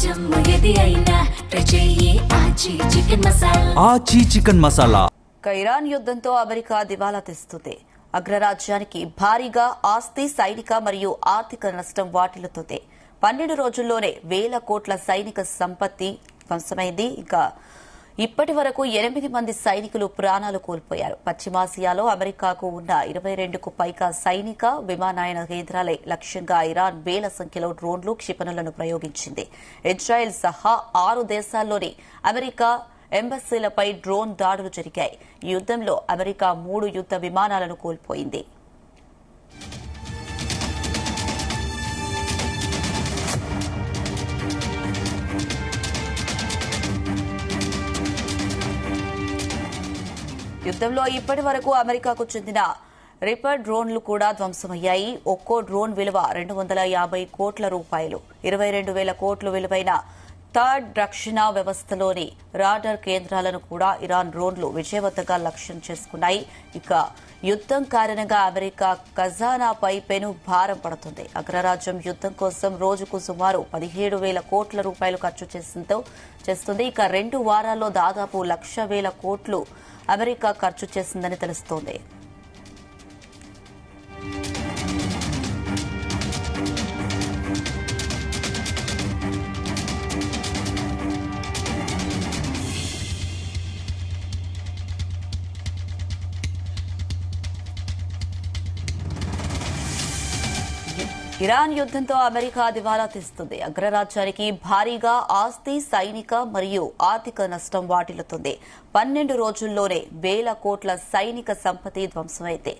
ఆచి chicken masala. Iran యుద్ధంతో America దివాలా తీస్తుంది. అగ్రరాజ్యానికి భారీగా ఆస్తి, సైనిక మరియు ఆర్థిక నష్టం వాటిల్లుతుంది. 12 రోజుల్లోనే వేల కోట్ల సైనిక సంపత్తి ధ్వంసమైంది. ఇప్పటి వరకు 8 మంది సైనికులు ప్రాణాలు కోల్పోయారు. పశ్చిమాసియాలో అమెరికాకు ఉన్న 22కు పైగా సైనిక విమానయాన కేంద్రాలే లక్ష్యంగా ఇరాన్ వేల సంఖ్యలో డ్రోన్లు, క్షిపణులను ప్రయోగించింది. ఇజ్రాయెల్ సహా 6 దేశాల్లోని అమెరికా ఎంబసీలపై డ్రోన్ దాడులు జరిగాయి. ఈ యుద్దంలో అమెరికా 3 యుద్ద విమానాలను కోల్పోయింది. యుద్దంలో ఇప్పటి వరకు అమెరికాకు చెందిన రిపర్ డ్రోన్లు కూడా ధ్వంసమయ్యాయి. ఒక్కో డ్రోన్ విలువ 250 కోట్ల రూపాయలు. 22,000 కోట్లు విలువైన థర్డ్ రక్షణ వ్యవస్థలోని రాడార్ కేంద్రాలను కూడా ఇరాన్ డ్రోన్లు విజయవంతంగా లక్ష్యం చేసుకున్నాయి. యుద్దం కారణంగా అమెరికా ఖజానాపై పెను భారం పడుతుంది. అగ్రరాజ్యం యుద్దం కోసం రోజుకు సుమారు 17,000 కోట్ల రూపాయలు ఖర్చు చేస్తుంది. 2 వారాల్లో దాదాపు 1,00,000 కోట్లు అమెరికా ఖర్చు చేసిందని తెలుస్తోంది. ఇరాన్ యుద్దంతో అమెరికా దివాలా తీస్తుంది. అగ్రరాజ్యానికి భారీగా ఆస్తి, సైనిక మరియు ఆర్థిక నష్టం వాటిల్లుతుంది. 12 రోజుల్లోనే వేల కోట్ల సైనిక సంపత్తి ధ్వంసమైంది.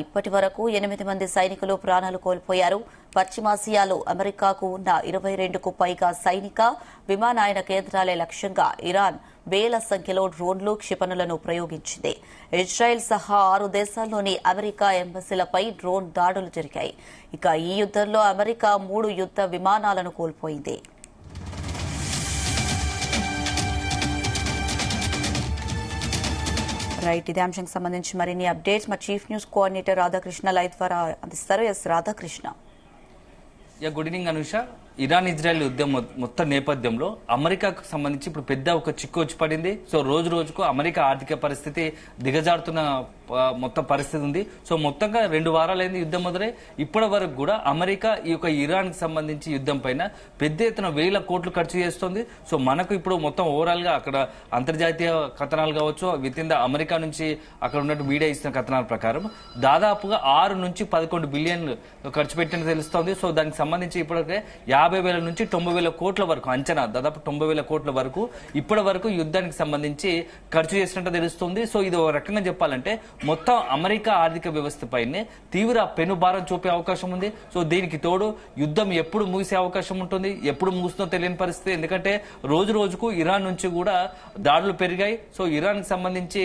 ఇప్పటి వరకు 8 మంది సైనికులు ప్రాణాలు కోల్పోయారు. పశ్చిమాసియాలో అమెరికాకు ఉన్న 22కు పైగా సైనిక విమానయాన కేంద్రాలే లక్ష్యంగా ఇరాన్ వేల సంఖ్యలో డ్రోన్లు, క్షిపణులను ప్రయోగించింది. ఇజ్రాయెల్ సహా 6 దేశాల్లోని అమెరికా ఎంబసీలపై డ్రోన్ దాడులు జరిగాయి. ఈ యుద్దంలో అమెరికా 3 యుద్ద విమానాలను కోల్పోయింది. ఇదే అంశానికి సంబంధించి మరిన్ని అప్డేట్స్ మా chief news coordinator Radhakrishna live ద్వారా అందిస్తారు. Radhakrishna. Good evening Anusha. Iran Israel యుద్ధం మొత్తం నేపథ్యంలో అమెరికాకు సంబంధించి ఇప్పుడు పెద్ద ఒక చిక్కు వచ్చి పడింది. సో రోజు రోజుకు అమెరికా ఆర్థిక పరిస్థితి దిగజారుతున్న మొత్తం పరిస్థితి ఉంది. సో మొత్తంగా 2 వారాలైంది యుద్ధం మొదలై. ఇప్పటి వరకు కూడా అమెరికా ఈ యొక్క ఇరాన్ కి సంబంధించి యుద్ధం పైన పెద్ద ఎత్తున వేల కోట్లు ఖర్చు చేస్తుంది. సో మనకు ఇప్పుడు మొత్తం ఓవరాల్ గా అక్కడ అంతర్జాతీయ కథనాలు కావచ్చు, విత్ ఇన్ ద అమెరికా నుంచి అక్కడ ఉన్నట్టు మీడియా ఇస్తున్న కథనాల ప్రకారం దాదాపుగా 6 నుంచి 11 బిలియన్లు ఖర్చు పెట్టినట్టు తెలుస్తోంది. సో దానికి సంబంధించి ఇప్పటికే 50,000 నుంచి 90,000 కోట్ల వరకు అంచనా, దాదాపు 90,000 కోట్ల వరకు ఇప్పటి వరకు యుద్ధానికి సంబంధించి ఖర్చు చేసినట్టు తెలుస్తుంది. సో ఇది ఒక రకంగా చెప్పాలంటే మొత్తం అమెరికా ఆర్థిక వ్యవస్థ పైనే తీవ్ర పెనుభారం చూపే అవకాశం ఉంది. సో దీనికి తోడు యుద్ధం ఎప్పుడు ముగిసే అవకాశం ఉంటుంది, ఎప్పుడు ముగుస్తుందో తెలియని పరిస్థితి. ఎందుకంటే రోజు రోజుకు ఇరాన్ నుంచి కూడా దాడులు పెరిగాయి. సో ఇరాన్ కి సంబంధించి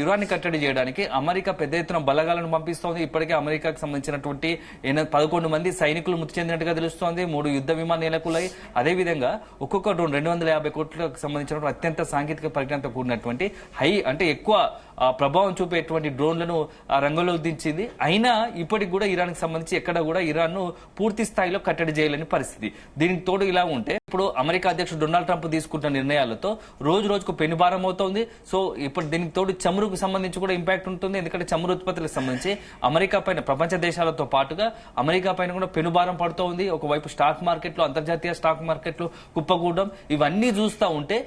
ఇరాన్ ని కట్టడి చేయడానికి అమెరికా పెద్ద ఎత్తున బలగాలను పంపిస్తోంది. ఇప్పటికే అమెరికాకు సంబంధించినటువంటి 11 మంది సైనికులు మృతి చెందినట్టుగా తెలుస్తోంది. 3 యుద్ధ విమానాలు నెలకొల్లాయి. అదేవిధంగా ఒక్కొక్క డ్రోన్ 250 కోట్లకు సంబంధించిన అత్యంత సాంకేతిక పరిజ్ఞానంతో కూడినటువంటి అంటే ఎక్కువ ప్రభావం చూపేటువంటి డ్రోన్లను రంగంలోకి దించింది. అయినా ఇప్పటికి కూడా ఇరాన్ కి సంబంధించి ఎక్కడ కూడా ఇరాన్ ను పూర్తి స్థాయిలో కట్టడి చేయలేని పరిస్థితి. దీనికి తోడు ఇలా ఉంటే ఇప్పుడు అమెరికా అధ్యక్షుడు డొనాల్డ్ ట్రంప్ తీసుకుంటున్న నిర్ణయాలతో రోజు రోజుకు పెనుభారం అవుతోంది. సో ఇప్పుడు దీనికి తోడు చమురుకు సంబంధించి కూడా ఇంపాక్ట్ ఉంటుంది. ఎందుకంటే చమురు ఉత్పత్తులకు సంబంధించి అమెరికా పైన ప్రపంచ దేశాలతో పాటుగా అమెరికా పైన కూడా పెనుభారం పడుతోంది. ఒకవైపు స్టాక్ మార్కెట్లు, అంతర్జాతీయ స్టాక్ మార్కెట్లు కుప్పకూడడం, ఇవన్నీ చూస్తూ ఉంటే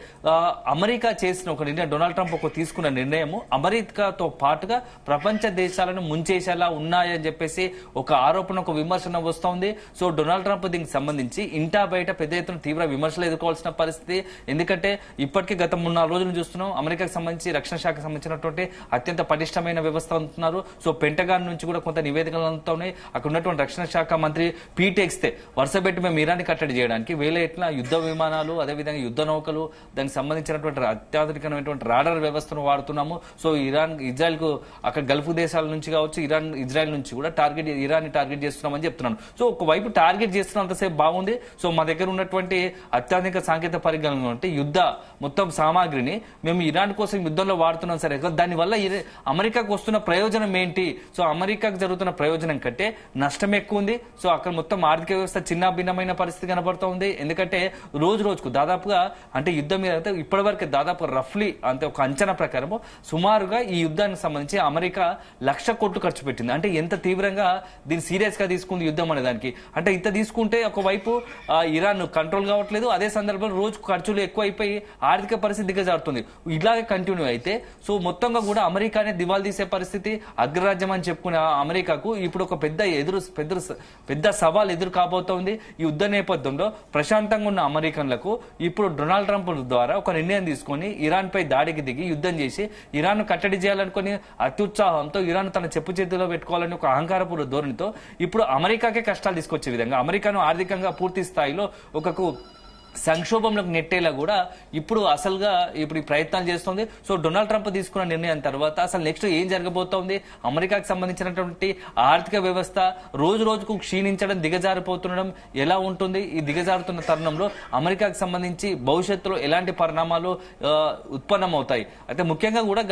అమెరికా చేసిన ఒక నిర్ణయం, డొనాల్డ్ ట్రంప్ తీసుకున్న నిర్ణయం అమెరికాతో పాటుగా ప్రపంచ దేశాలను ముంచేసేలా ఉన్నాయని చెప్పేసి ఒక ఆరోపణ, ఒక విమర్శన వస్తోంది. సో డొనాల్డ్ ట్రంప్ దీనికి సంబంధించి ఇంటా బయట పెద్ద ఎత్తున తీవ్ర విమర్శలు ఎదుర్కోవాల్సిన పరిస్థితి. ఎందుకంటే ఇప్పటికే గత 3-4 రోజులు చూస్తున్నాం అమెరికాకు సంబంధించి రక్షణ శాఖకు సంబంధించినటువంటి అత్యంత పటిష్టమైన వ్యవస్థ అంటున్నారు. సో పెంటగాన్ నుంచి కూడా కొంత నివేదికలు అందుతున్నాయి. అక్కడ ఉన్నటువంటి రక్షణ శాఖ మంత్రి పీట్ ఎక్స్తే వరుసపెట్టి మేము ఇరాన్ని కట్టడి చేయడానికి వేల ఎట్ల యుద్ధ విమానాలు, అదేవిధంగా యుద్ధ నౌకలు, దానికి సంబంధించినటువంటి అత్యాధునికమైనటువంటి రాడార్ వ్యవస్థను వాడుతున్నాము. సో ఇరాన్ ఇజ్రాయెల్ కు అక్కడ గల్ఫ్ దేశాల నుంచి కావచ్చు, ఇజ్రాయెల్ నుంచి కూడా ఇరాన్ ని టార్గెట్ చేస్తున్నామని చెప్తున్నాను. సో ఒకవైపు టార్గెట్ చేస్తున్నంతసేపు బాగుంది. సో మా దగ్గర ఉన్నటువంటి అత్యాధునిక సాంకేతిక పరిజ్ఞానం అంటే యుద్ధ మొత్తం సామాగ్రిని మేము ఇరాన్ కోసం యుద్ధంలో వాడుతున్నాం సరే, దానివల్ల అమెరికాకు వస్తున్న ప్రయోజనం ఏంటి? సో అమెరికాకు జరుగుతున్న ప్రయోజనం కంటే నష్టం ఎక్కువ ఉంది. సో అక్కడ మొత్తం ఆర్థిక వ్యవస్థ చిన్న భిన్నమైన పరిస్థితి కనబడుతూ ఉంది. ఎందుకంటే రోజు రోజుకు దాదాపుగా అంటే యుద్ధం మీద అయితే ఇప్పటి వరకు దాదాపు రఫ్లీ అంటే ఒక అంచనా ప్రకారం సుమారుగా ఈ యుద్ధానికి సంబంధించి అమెరికా 1,00,000 కోట్లు ఖర్చు పెట్టింది. అంటే ఎంత తీవ్రంగా దీన్ని సీరియస్ గా తీసుకుంది యుద్ధం అనే దానికి. అంటే ఇంత తీసుకుంటే ఒకవైపు ఇరాన్ కంట్రోల్ కావట్లేదు, అదే సందర్భంలో రోజు ఖర్చులు ఎక్కువైపోయి ఆర్థిక పరిస్థితి దిగజారుతుంది. ఇలాగే కంటిన్యూ అయితే సో మొత్తంగా కూడా అమెరికానే దివాల్ తీసే పరిస్థితి, అగ్రరాజ్యం అని చెప్పుకునే అమెరికాకు ఇప్పుడు ఒక పెద్ద సవాల్ ఎదురు కాబోతోంది. ఈ యుద్ధ నేపథ్యంలో ప్రశాంతంగా ఉన్న అమెరికన్లకు ఇప్పుడు డొనాల్డ్ ట్రంప్ ద్వారా ఒక నిర్ణయం తీసుకొని ఇరాన్ పై దాడికి దిగి యుద్ధం చేసి ఇరాన్ కట్టడి చేయాలనుకుని అత్యుత్సాహంతో ఇరాన్ తన చెప్పు చేతిలో పెట్టుకోవాలని ఒక అహంకారపూర్వ ధోరణితో ఇప్పుడు అమెరికాకే కష్టాలు తీసుకొచ్చే విధంగా అమెరికాను ఆర్థికంగా పూర్తి స్థాయిలో ఒక సంక్షోభంలోకి నెట్టేలా కూడా ఇప్పుడు అసలుగా ఇప్పుడు ఈ ప్రయత్నాలు చేస్తోంది. సో డొనాల్డ్ ట్రంప్ తీసుకున్న నిర్ణయం తర్వాత అసలు నెక్స్ట్ ఏం జరగబోతోంది, అమెరికాకు సంబంధించినటువంటి ఆర్థిక వ్యవస్థ రోజు రోజుకు క్షీణించడం, దిగజారిపోతుండడం ఎలా ఉంటుంది? ఈ దిగజారుతున్న తరుణంలో అమెరికాకు సంబంధించి భవిష్యత్తులో ఎలాంటి పరిణామాలు ఉత్పన్నమవుతాయి? అయితే ముఖ్యంగా కూడా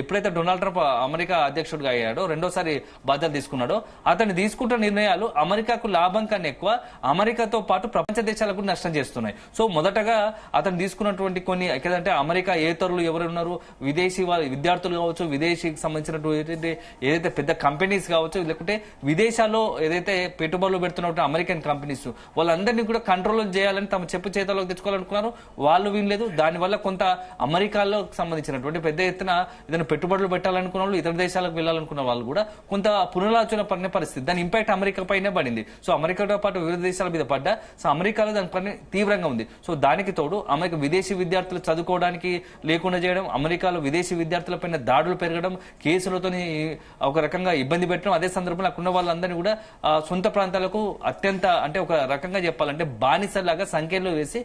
ఎప్పుడైతే డొనాల్డ్ ట్రంప్ అమెరికా అధ్యక్షుడిగా అయ్యాడో, రెండోసారి బాధ్యతలు తీసుకున్నాడో, అతను తీసుకుంటున్న నిర్ణయాలు అమెరికాకు లాభం కన్నా ఎక్కువ అమెరికాతో పాటు ప్రపంచ దేశాలకు నష్టం చేస్తున్నాయి. సో మొదటగా అతను తీసుకున్నటువంటి కొన్ని ఎక్కడంటే అమెరికా ఏతరులు ఎవరు ఉన్నారు, విదేశీ విద్యార్థులు కావచ్చు, విదేశీకి సంబంధించినటువంటి ఏదైతే పెద్ద కంపెనీస్ కావచ్చు, లేకుంటే విదేశాల్లో ఏదైతే పెట్టుబడులు పెడుతున్నటువంటి అమెరికన్ కంపెనీస్ వాళ్ళందరినీ కూడా కంట్రోల్ చేయాలని తమ చెప్పు చేతలోకి తెచ్చుకోవాలనుకున్నారు. వాళ్ళు వినలేదు. దానివల్ల కొంత అమెరికాలో సంబంధించినటువంటి పెద్ద ఎత్తున ఏదైనా పెట్టుబడులు పెట్టాలనుకున్న వాళ్ళు, ఇతర దేశాలకు వెళ్ళాలనుకున్న వాళ్ళు కూడా కొంత పునరాలోచన పడిన పరిస్థితి. దాని ఇంపాక్ట్ అమెరికా పైనే పడింది. సో అమెరికాతో పాటు వివిధ దేశాల మీద పడ్డా సో అమెరికాలో దాని పని తీవ్రంగా ఉంది. సో దానికి తోడు అమెరికా విదేశీ విద్యార్థులు చదువుకోవడానికి లేకుండా చేయడం, అమెరికాలో విదేశీ విద్యార్థులపైన దాడులు పెరగడం, కేసులతో ఒక రకంగా ఇబ్బంది పెట్టడం, అదే సందర్భంలో అక్కడ ఉన్న వాళ్ళందరినీ కూడా సొంత ప్రాంతాలకు అత్యంత అంటే ఒక రకంగా చెప్పాలంటే బానిసలాగా సంఖ్యలో వేసి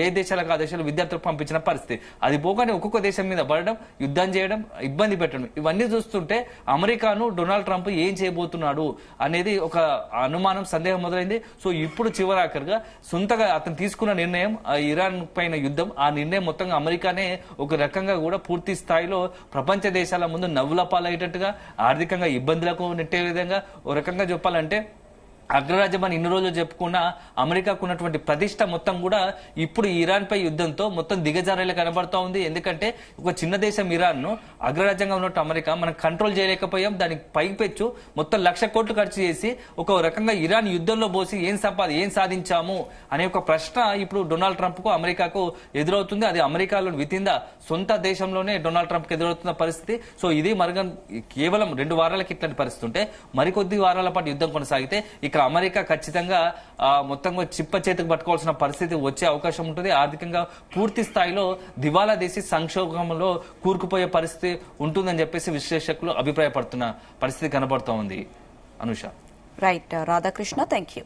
ఏ దేశాలకు ఆ దేశాలు విద్యార్థులకు పంపించిన పరిస్థితి. అది పోగానే ఒక్కొక్క దేశం మీద పడడం, యుద్ధం చేయడం, ఇబ్బంది పెట్టడం, ఇవన్నీ చూస్తుంటే అమెరికాను డొనాల్డ్ ట్రంప్ ఏం చేయబోతున్నాడు అనేది ఒక అనుమానం, సందేహం మొదలైంది. సో ఇప్పుడు చివరాఖరుగా సొంతగా అతను తీసుకున్న నిర్ణయం ఇరాన్ పైన యుద్ధం, ఆ నిర్ణయం మొత్తంగా అమెరికానే ఒక రకంగా కూడా పూర్తి స్థాయిలో ప్రపంచ దేశాల ముందు నవ్వుల పాలయ్యేటట్టుగా, ఆర్థికంగా ఇబ్బందులకు నెట్టే విధంగా ఒక రకంగా చెప్పాలంటే అగ్రరాజ్యం అని ఇన్ని రోజులు చెప్పుకున్న అమెరికాకు ఉన్నటువంటి ప్రతిష్ట మొత్తం కూడా ఇప్పుడు ఇరాన్ పై యుద్ధంతో మొత్తం దిగజారేలా కనబడతా ఉంది. ఎందుకంటే ఒక చిన్న దేశం ఇరాన్ ను అగ్రరాజ్యంగా ఉన్నట్టు అమెరికా మనం కంట్రోల్ చేయలేకపోయాం. దానికి పైపెచ్చు మొత్తం 1,00,000 కోట్లు ఖర్చు చేసి ఒక రకంగా ఇరాన్ యుద్ధంలో పోసి ఏం సాధించాము అనే ఒక ప్రశ్న ఇప్పుడు డొనాల్డ్ ట్రంప్ కు అమెరికాకు ఎదురవుతుంది. అది అమెరికాలో వితింద సొంత దేశంలోనే డొనాల్డ్ ట్రంప్ కి ఎదురవుతున్న పరిస్థితి. సో ఇది కేవలం 2 వారాలకి ఇట్లాంటి పరిస్థితి ఉంటే మరికొద్ది వారాల పాటు యుద్ధం కొనసాగితే ఇక అమెరికా ఖచ్చితంగా మొత్తంగా చిప్ప చేతికి పట్టుకోవాల్సిన పరిస్థితి వచ్చే అవకాశం ఉంటుంది. ఆర్థికంగా పూర్తి స్థాయిలో దివాలా తీసి సంక్షోభంలో కూరుకుపోయే పరిస్థితి ఉంటుందని చెప్పేసి విశ్లేషకులు అభిప్రాయపడుతున్న పరిస్థితి కనబడుతోంది. Anusha. Right Radhakrishna, thank you.